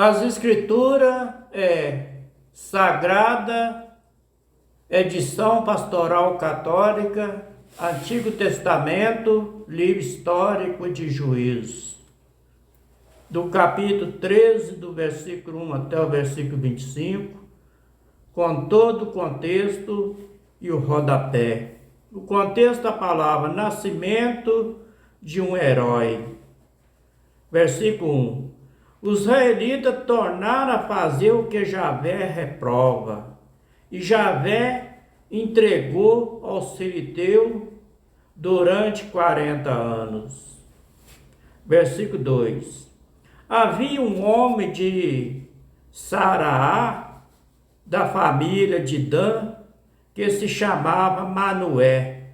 As Escrituras Sagrada, edição pastoral católica, Antigo Testamento, livro histórico de Juízes, do capítulo 13, do versículo 1 até o versículo 25, com todo o contexto e o rodapé. O contexto da palavra: nascimento de um herói. Versículo 1. Os israelitas tornaram a fazer o que Javé reprova, e Javé entregou aos filisteus durante 40 anos. Versículo 2. Havia um homem de Saraá, da família de Dan, que se chamava Manoé.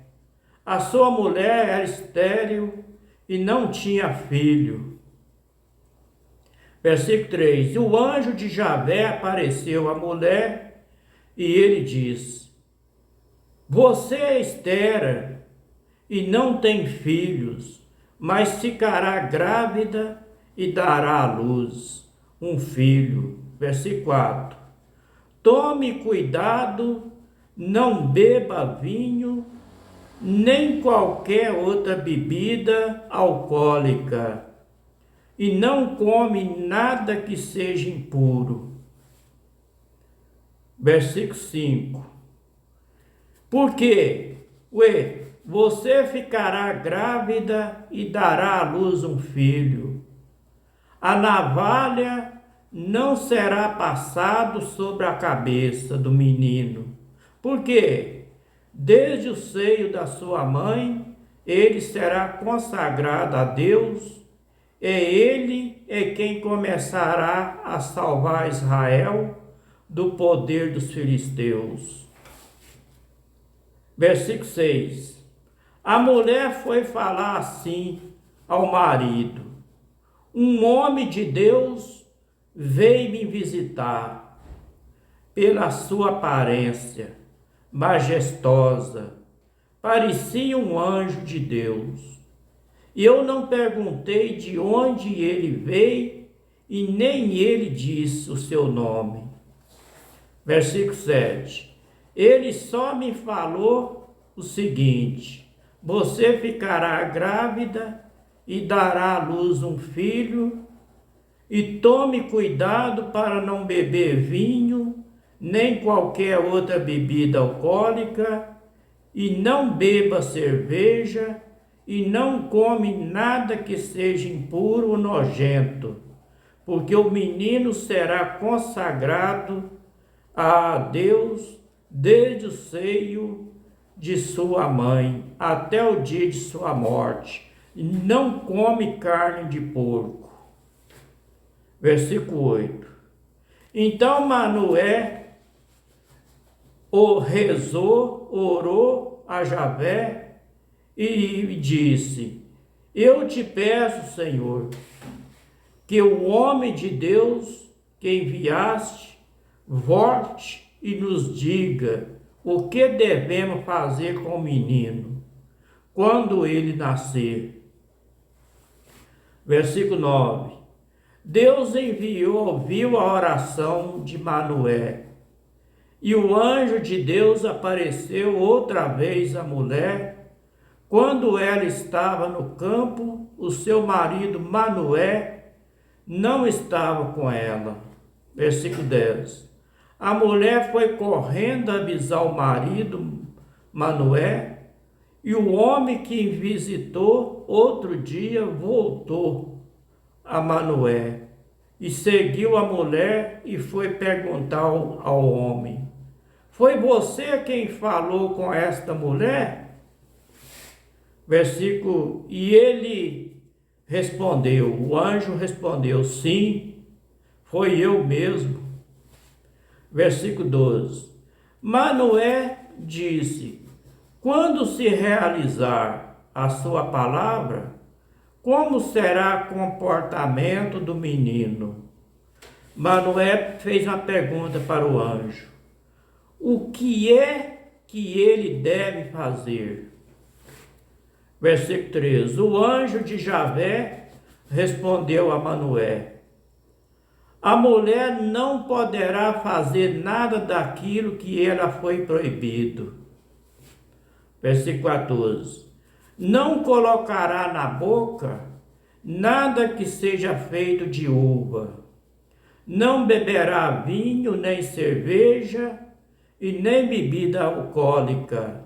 A sua mulher era estéril e não tinha filho. Versículo 3. O anjo de Javé apareceu à mulher e ele disse: você é estéril e não tem filhos, mas ficará grávida e dará à luz um filho. Versículo 4. Tome cuidado, não beba vinho, nem qualquer outra bebida alcoólica, e não come nada que seja impuro. Versículo 5. Porque, você ficará grávida e dará à luz um filho. A navalha não será passado sobre a cabeça do menino, porque desde o seio da sua mãe ele será consagrado a Deus. Ele é quem começará a salvar Israel do poder dos filisteus. Versículo 6. A mulher foi falar assim ao marido: um homem de Deus veio me visitar. Pela sua aparência majestosa, parecia um anjo de Deus. E eu não perguntei de onde ele veio, e nem ele disse o seu nome. Versículo 7. Ele só me falou o seguinte: você ficará grávida e dará à luz um filho, e tome cuidado para não beber vinho, nem qualquer outra bebida alcoólica, e não beba cerveja, e não come nada que seja impuro ou nojento, porque o menino será consagrado a Deus desde o seio de sua mãe até o dia de sua morte, e não come carne de porco. Versículo 8. Então Manoé orou a Javé e disse: eu te peço, Senhor, que o homem de Deus que enviaste volte e nos diga o que devemos fazer com o menino quando ele nascer. Versículo 9. Deus ouviu a oração de Manoé, e o anjo de Deus apareceu outra vez à mulher quando ela estava no campo. O seu marido Manoé não estava com ela. Versículo 10. A mulher foi correndo avisar o marido Manoé, e o homem que visitou outro dia voltou a Manoé e seguiu a mulher e foi perguntar ao homem: foi você quem falou com esta mulher? Versículo, e ele respondeu, o anjo respondeu: sim, foi eu mesmo. Versículo 12. Manoé disse: quando se realizar a sua palavra, como será o comportamento do menino? Manoé fez uma pergunta para o anjo: o que é que ele deve fazer? Versículo 13. O anjo de Javé respondeu a Manoé: A mulher não poderá fazer nada daquilo que ela foi proibido. Versículo 14. Não colocará na boca nada que seja feito de uva. Não beberá vinho, nem cerveja, e nem bebida alcoólica.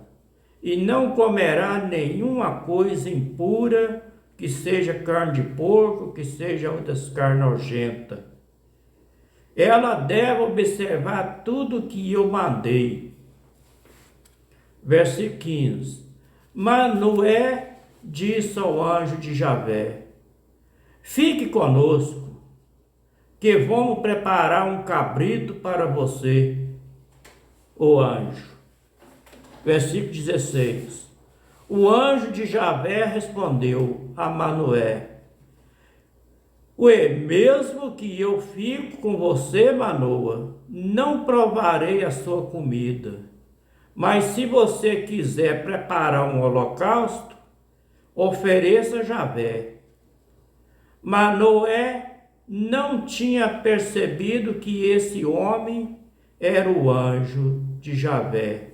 E não comerá nenhuma coisa impura, que seja carne de porco, que seja outras carnes nojentas. Ela deve observar tudo que eu mandei. Versículo 15. Manoé disse ao anjo de Javé: fique conosco, que vamos preparar um cabrito para você, o anjo. Versículo 16. O anjo de Javé respondeu a Manoé: mesmo que eu fique com você, Manoa, não provarei a sua comida. Mas se você quiser preparar um holocausto, ofereça a Javé. Manoé não tinha percebido que esse homem era o anjo de Javé.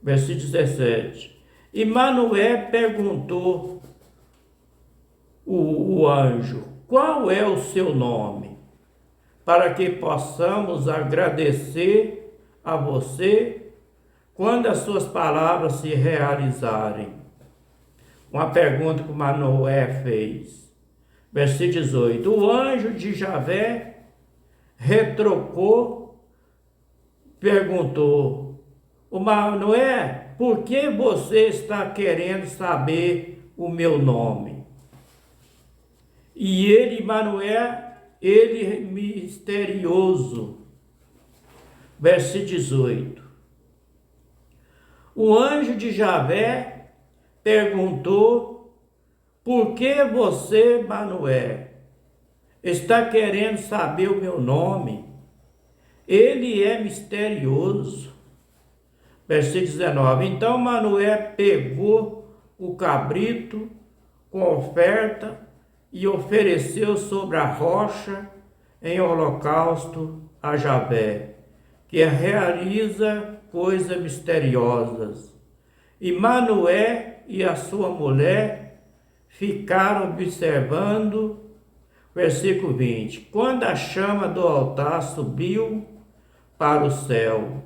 Versículo 17. E Manoé perguntou o anjo: qual é o seu nome? Para que possamos agradecer a você quando as suas palavras se realizarem. Uma pergunta que Manoé fez. Versículo 18. O anjo de Javé retrocou, perguntou: o Manoé, por que você está querendo saber o meu nome? E ele, Manoé, ele misterioso. Versículo 18. O anjo de Javé perguntou: por que você, Manoé, está querendo saber o meu nome? Ele é misterioso. Versículo 19. Então Manoé pegou o cabrito com oferta e ofereceu sobre a rocha em holocausto a Javé, que realiza coisas misteriosas. E Manoé e a sua mulher ficaram observando. Versículo 20. Quando a chama do altar subiu para o céu,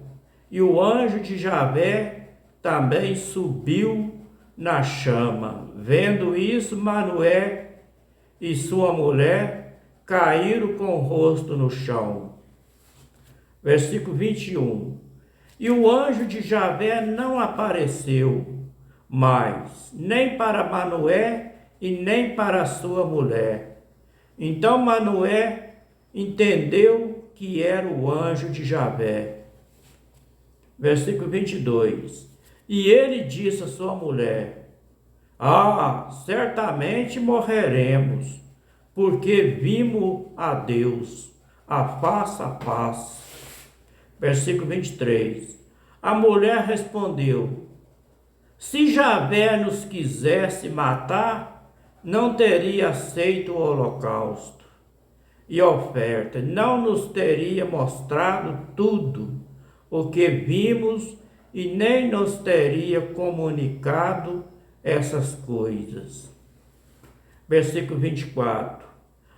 e o anjo de Javé também subiu na chama. Vendo isso, Manoé e sua mulher caíram com o rosto no chão. Versículo 21. E o anjo de Javé não apareceu mais, nem para Manoé e nem para a sua mulher. Então Manoé entendeu que era o anjo de Javé. Versículo 22. E ele disse a sua mulher: certamente morreremos, porque vimos a Deus, a face. Versículo 23. A mulher respondeu: se Javé nos quisesse matar, não teria aceito o holocausto e a oferta, não nos teria mostrado tudo o que vimos e nem nos teria comunicado essas coisas. Versículo 24.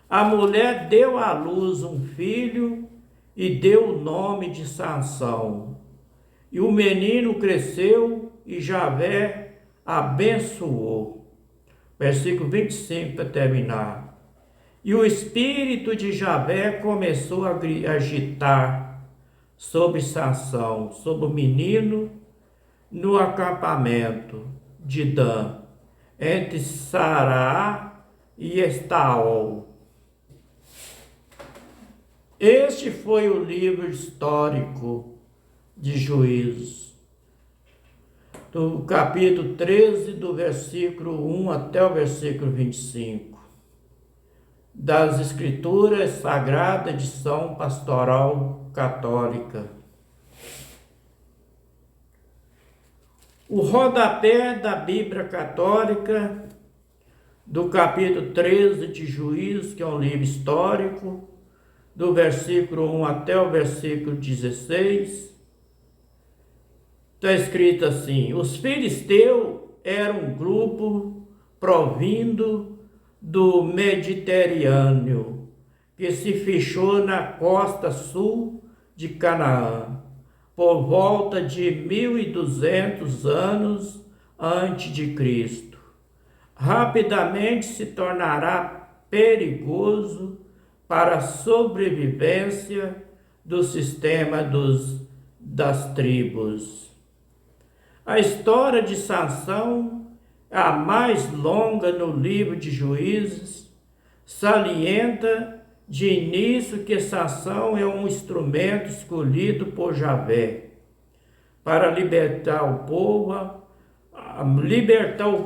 A mulher deu à luz um filho e deu o nome de Sansão. E o menino cresceu e Javé abençoou. Versículo 25 para terminar. E o espírito de Javé começou a agitar sobre Sansão, sobre o menino, no acampamento de Dan, entre Sará e Estaol. Este foi o livro histórico de Juízes, do capítulo 13, do versículo 1 até o versículo 25, das Escrituras Sagradas, edição pastoral católica. O rodapé da Bíblia Católica, do capítulo 13 de Juízes, que é um livro histórico, do versículo 1 até o versículo 16, está escrito assim: os filisteus eram um grupo provindo do Mediterrâneo, que se fechou na costa sul de Canaã, por volta de 1200 anos antes de Cristo. Rapidamente se tornará perigoso para a sobrevivência do sistema das tribos. A história de Sansão é a mais longa no livro de Juízes, salienta de início que Sansão é um instrumento escolhido por Javé para libertar o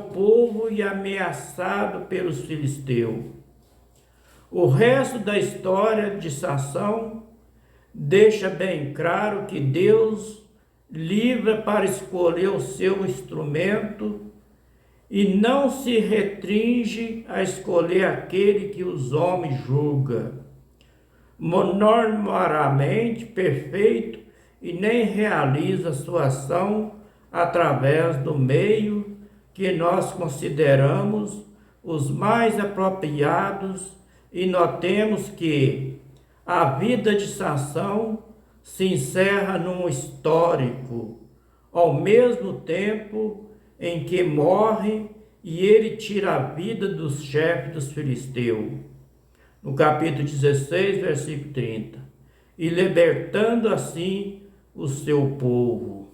povo e ameaçado pelos filisteus. O resto da história de Sansão deixa bem claro que Deus livra para escolher o seu instrumento e não se restringe a escolher aquele que os homens julgam normalmente perfeito e nem realiza sua ação através do meio que nós consideramos os mais apropriados, e notemos que a vida de Sansão se encerra num histórico, ao mesmo tempo em que morre e ele tira a vida dos chefes dos filisteus, no capítulo 16, versículo 30, e libertando assim o seu povo.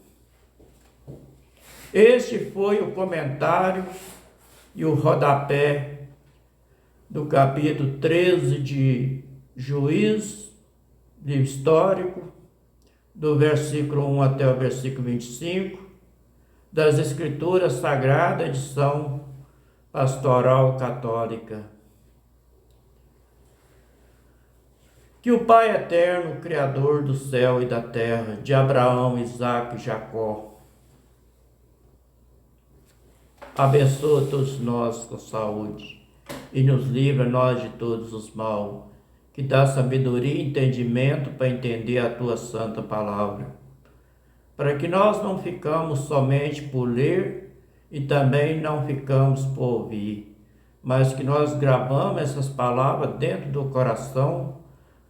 Este foi o comentário e o rodapé do capítulo 13 de Juízes, livro histórico, do versículo 1 até o versículo 25, das Escrituras Sagradas, edição Pastoral Católica. Que o Pai Eterno, Criador do céu e da terra, de Abraão, Isaque e Jacó, abençoa todos nós com saúde e nos livra nós de todos os mal, que dá sabedoria e entendimento para entender a tua santa palavra, para que nós não ficamos somente por ler e também não ficamos por ouvir, mas que nós gravamos essas palavras dentro do coração,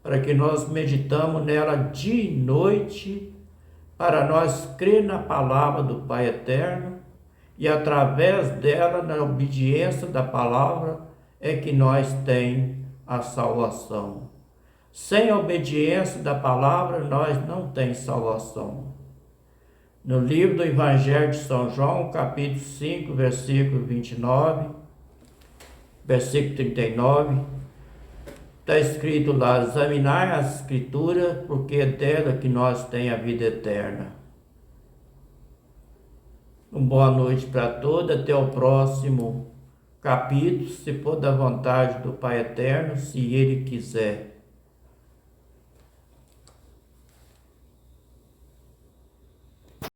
para que nós meditamos nela dia e noite, para nós crer na palavra do Pai Eterno, e através dela, na obediência da palavra, é que nós temos a salvação. Sem a obediência da palavra, nós não temos salvação. No livro do Evangelho de São João, capítulo 5, versículo 29, versículo 39, está escrito lá: examinai as Escrituras, porque é dela que nós temos a vida eterna. Uma boa noite para todos, até o próximo capítulo, se for da vontade do Pai Eterno, se Ele quiser.